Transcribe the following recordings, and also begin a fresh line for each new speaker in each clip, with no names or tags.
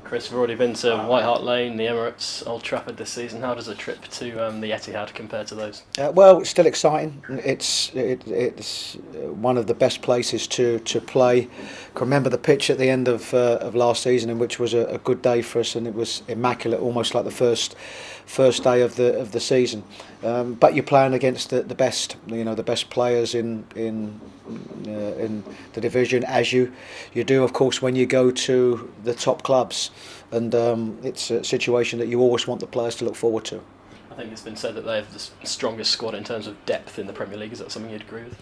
Chris, we've already been to White Hart Lane, the Emirates, Old Trafford this season. How does a trip to the Etihad compare to those?
Well, it's still exciting. It's one of the best places to play. I can remember the pitch at the end of last season, in which was a good day for us, and it was immaculate, almost like the first day of the season. But you're playing against the best, the best players in the division, as you do, of course, when you go to the top clubs, and it's a situation that you always want the players to look forward to.
I think it's been said that they have the strongest squad in terms of depth in the Premier League. Is that something you'd agree with?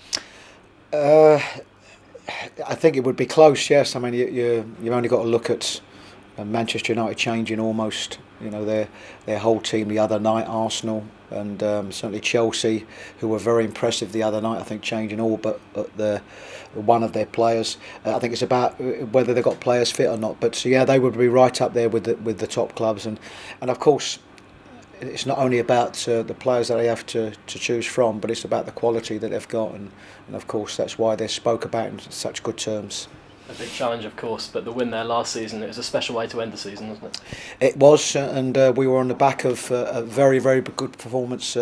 I think it would be close. Yes, I mean you've only got to look at Manchester United changing almost, their whole team the other night. Arsenal and certainly Chelsea, who were very impressive the other night. I think changing all but one of their players. I think it's about whether they've got players fit or not. But yeah, they would be right up there with the top clubs, and of course, it's not only about the players that they have to choose from, but it's about the quality that they've got, and of course that's why they're spoke about in such good terms.
A big challenge, of course, but the win there last season, it was a special way to end the season, wasn't it?
It was, and we were on the back of a very, very good performance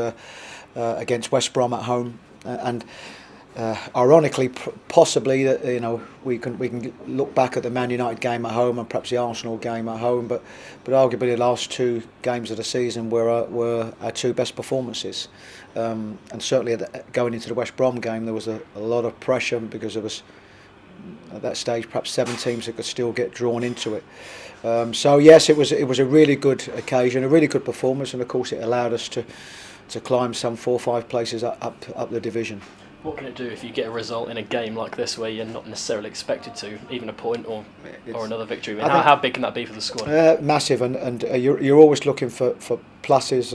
against West Brom at home, and ironically, possibly that we can look back at the Man United game at home and perhaps the Arsenal game at home, but arguably the last two games of the season were our two best performances, and certainly going into the West Brom game there was a lot of pressure because there was, at that stage, perhaps 7 teams that could still get drawn into it. So yes, it was a really good occasion, a really good performance, and of course it allowed us to climb some 4 or 5 places up the division.
What can it do if you get a result in a game like this where you're not necessarily expected to, even a point or another victory? I mean, how big can that be for the squad?
Massive, and you're always looking for pluses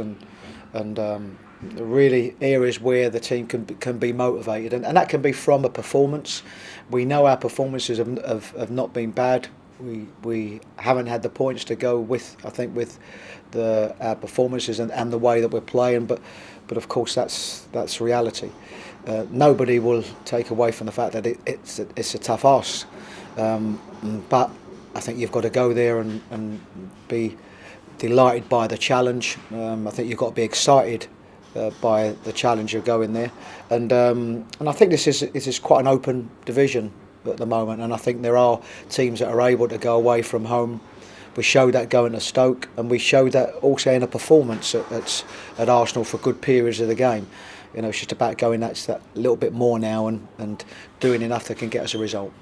and really areas where the team can be motivated, and that can be from a performance. We know our performances have not been bad. We haven't had the points to go with, I think, with our performances and the way that we're playing, but of course that's reality. Nobody will take away from the fact that it's a tough ask, but I think you've got to go there and be delighted by the challenge. I think you've got to be excited by the challenge of going there, and I think this is quite an open division at the moment, and I think there are teams that are able to go away from home. We showed that going to Stoke, and we showed that also in a performance at Arsenal for good periods of the game. It's just about going that little bit more now and doing enough that can get us a result.